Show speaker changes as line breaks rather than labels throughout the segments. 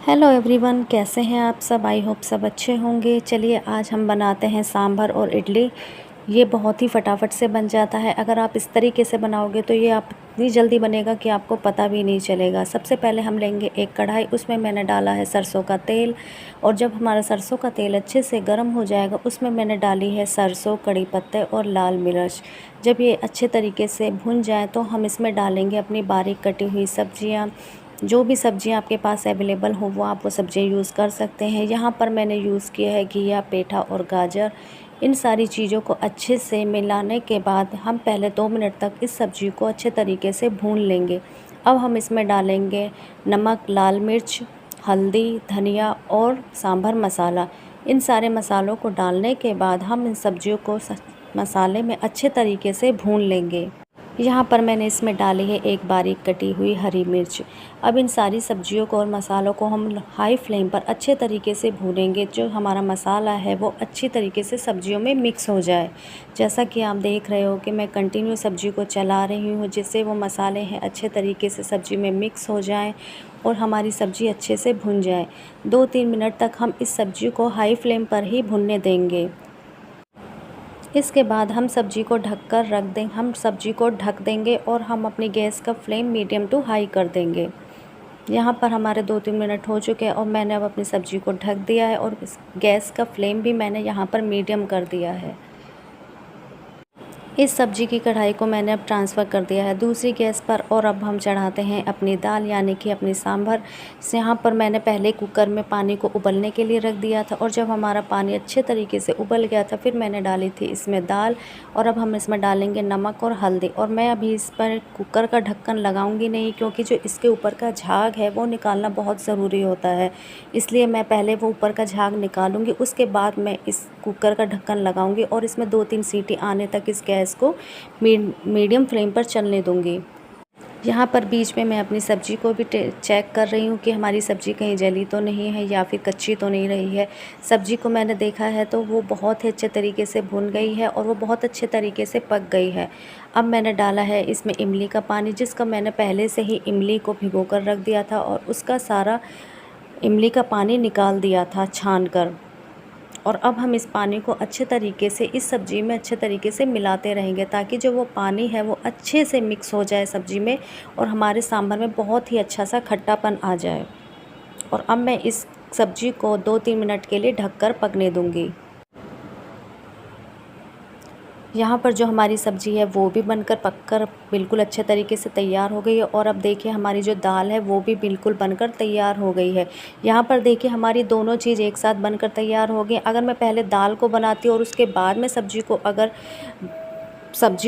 Hello everyone, कैसे हैं आप सब। आई होप सब अच्छे होंगे। चलिए आज हम बनाते हैं सांभर और इडली। ये बहुत ही फटाफट से बन जाता है। अगर आप इस तरीके से बनाओगे तो ये आप इतनी जल्दी बनेगा कि आपको पता भी नहीं चलेगा। सबसे पहले हम लेंगे एक कढ़ाई, उसमें मैंने डाला है सरसों का तेल। और जब हमारा सरसों का तेल अच्छे से गर्म हो जाएगा उसमें मैंने डाली है सरसों, कड़ी पत्ते और लाल मिर्च। जब ये अच्छे तरीके से भुन जाए तो हम इसमें डालेंगे अपनी बारीक कटी हुई सब्जियाँ। जो भी सब्जियां आपके पास अवेलेबल हो वो आप वो सब्जियां यूज़ कर सकते हैं। यहाँ पर मैंने यूज़ किया है घिया, पेठा और गाजर। इन सारी चीज़ों को अच्छे से मिलाने के बाद हम पहले 2 मिनट तक इस सब्ज़ी को अच्छे तरीके से भून लेंगे। अब हम इसमें डालेंगे नमक, लाल मिर्च, हल्दी, धनिया और सांभर मसाला। इन सारे मसालों को डालने के बाद हम इन सब्जियों को मसाले में अच्छे तरीके से भून लेंगे। यहाँ पर मैंने इसमें डाली है एक बारीक कटी हुई हरी मिर्च। अब इन सारी सब्जियों को और मसालों को हम हाई फ्लेम पर अच्छे तरीके से भूनेंगे। जो हमारा मसाला है वो अच्छी तरीके से सब्जियों में मिक्स हो जाए। जैसा कि आप देख रहे हो कि मैं कंटिन्यू सब्जी को चला रही हूँ, जिससे वो मसाले हैं अच्छे तरीके से सब्जी में मिक्स हो जाएँ और हमारी सब्ज़ी अच्छे से भुन जाए। 2-3 मिनट तक हम इस सब्ज़ी को हाई फ्लेम पर ही भुनने देंगे। इसके बाद हम सब्ज़ी को ढककर रख दें। हम सब्ज़ी को ढक देंगे और हम अपनी गैस का फ्लेम मीडियम टू हाई कर देंगे। यहाँ पर हमारे 2-3 मिनट हो चुके हैं और मैंने अब अपनी सब्ज़ी को ढक दिया है और इस गैस का फ्लेम भी मैंने यहाँ पर मीडियम कर दिया है। इस सब्ज़ी की कढ़ाई को मैंने अब ट्रांसफ़र कर दिया है दूसरी गैस पर और अब हम चढ़ाते हैं अपनी दाल यानी कि अपनी सांभर। यहाँ पर मैंने पहले कुकर में पानी को उबलने के लिए रख दिया था और जब हमारा पानी अच्छे तरीके से उबल गया था फिर मैंने डाली थी इसमें दाल। और अब हम इसमें डालेंगे नमक और हल्दी। और मैं अभी इस पर कुकर का ढक्कन लगाऊंगी नहीं, क्योंकि जो इसके ऊपर का झाग है वो निकालना बहुत ज़रूरी होता है। इसलिए मैं पहले वो ऊपर का झाग निकालूंगी, उसके बाद मैं इस कुकर का ढक्कन लगाऊंगी और इसमें 2-3 सीटी आने तक इस गैस को मीडियम फ्लेम पर चलने दूंगी। यहाँ पर बीच में मैं अपनी सब्ज़ी को भी चेक कर रही हूँ कि हमारी सब्ज़ी कहीं जली तो नहीं है या फिर कच्ची तो नहीं रही है। सब्ज़ी को मैंने देखा है तो वो बहुत ही अच्छे तरीके से भुन गई है और वो बहुत अच्छे तरीके से पक गई है। अब मैंने डाला है इसमें इमली का पानी, जिसका मैंने पहले से ही इमली को भिगो कर रख दिया था और उसका सारा इमली का पानी निकाल दिया था छान कर। और अब हम इस पानी को अच्छे तरीके से इस सब्ज़ी में अच्छे तरीके से मिलाते रहेंगे, ताकि जो वो पानी है वो अच्छे से मिक्स हो जाए सब्ज़ी में और हमारे सांभर में बहुत ही अच्छा सा खट्टापन आ जाए। और अब मैं इस सब्ज़ी को 2-3 मिनट के लिए ढककर पकने दूंगी। यहाँ पर जो हमारी सब्ज़ी है वो भी बनकर पककर बिल्कुल अच्छे तरीके से तैयार हो गई है। और अब देखिए हमारी जो दाल है वो भी बिल्कुल बनकर तैयार हो गई है। यहाँ पर देखिए हमारी दोनों चीज़ एक साथ बनकर तैयार हो गई। अगर मैं पहले दाल को बनाती और उसके बाद में सब्ज़ी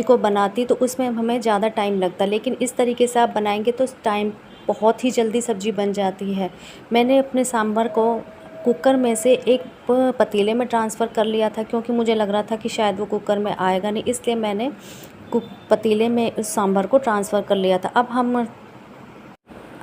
को बनाती तो उसमें हमें ज़्यादा टाइम लगता, लेकिन इस तरीके से आप बनाएंगे तो टाइम बहुत ही जल्दी सब्ज़ी बन जाती है। मैंने अपने सांभर को कुकर में से एक पतीले में ट्रांसफ़र कर लिया था, क्योंकि मुझे लग रहा था कि शायद वो कुकर में आएगा नहीं, इसलिए मैंने पतीले में उस सांभर को ट्रांसफ़र कर लिया था।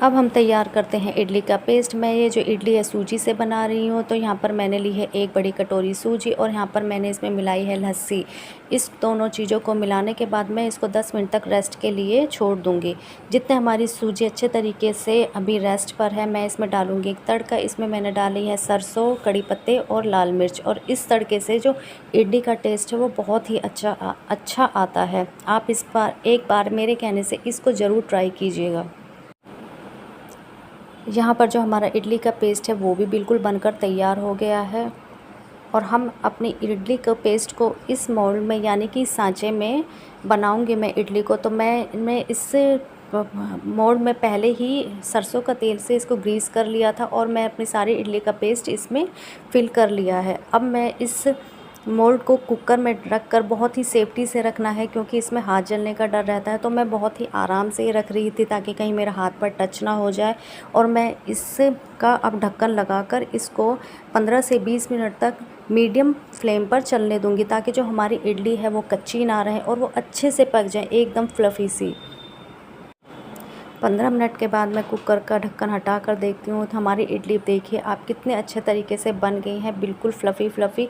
अब हम तैयार करते हैं इडली का पेस्ट। मैं ये जो इडली है सूजी से बना रही हूँ, तो यहाँ पर मैंने ली है एक बड़ी कटोरी सूजी और यहाँ पर मैंने इसमें मिलाई है लस्सी। इस दोनों चीज़ों को मिलाने के बाद मैं इसको 10 मिनट तक रेस्ट के लिए छोड़ दूँगी। जितने हमारी सूजी अच्छे तरीके से अभी रेस्ट पर है, मैं इसमें डालूँगी एक तड़का। इसमें मैंने डाली है सरसों, कड़ी पत्ते और लाल मिर्च। और इस तड़के से जो इडली का टेस्ट है वो बहुत ही अच्छा आता है। आप एक बार मेरे कहने से इसको ज़रूर ट्राई कीजिएगा। यहाँ पर जो हमारा इडली का पेस्ट है वो भी बिल्कुल बनकर तैयार हो गया है। और हम अपनी इडली का पेस्ट को इस मोल्ड में यानी कि सांचे में बनाऊंगी मैं इडली को। तो मैं इस मोल्ड में पहले ही सरसों का तेल से इसको ग्रीस कर लिया था और मैं अपनी सारी इडली का पेस्ट इसमें फिल कर लिया है। अब मैं इस मोल्ड को कुकर में रख कर बहुत ही सेफ्टी से रखना है, क्योंकि इसमें हाथ जलने का डर रहता है। तो मैं बहुत ही आराम से रख रही थी ताकि कहीं मेरा हाथ पर टच ना हो जाए। और मैं इसका अब ढक्कन लगाकर इसको 15 से 20 मिनट तक मीडियम फ्लेम पर चलने दूंगी, ताकि जो हमारी इडली है वो कच्ची ना रहे और वो अच्छे से पक जाए, एकदम फ्लफ़ी सी। 15 मिनट के बाद मैं कुकर का ढक्कन हटा कर देखती हूँ तो हमारी इडली देखिए आप कितने अच्छे तरीके से बन गई हैं, बिल्कुल फ्लफ़ी।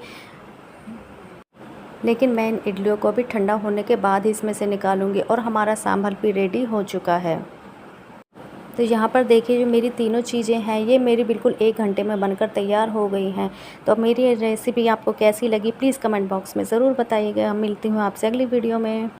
लेकिन मैं इन इडलियों को भी ठंडा होने के बाद ही इसमें से निकालूंगी। और हमारा सांभर भी रेडी हो चुका है। तो यहाँ पर देखिए जो मेरी तीनों चीज़ें हैं ये मेरी बिल्कुल 1 घंटे में बनकर तैयार हो गई हैं। तो मेरी ये रेसिपी आपको कैसी लगी प्लीज़ कमेंट बॉक्स में ज़रूर बताइएगा। मिलती हूँ आपसे अगली वीडियो में।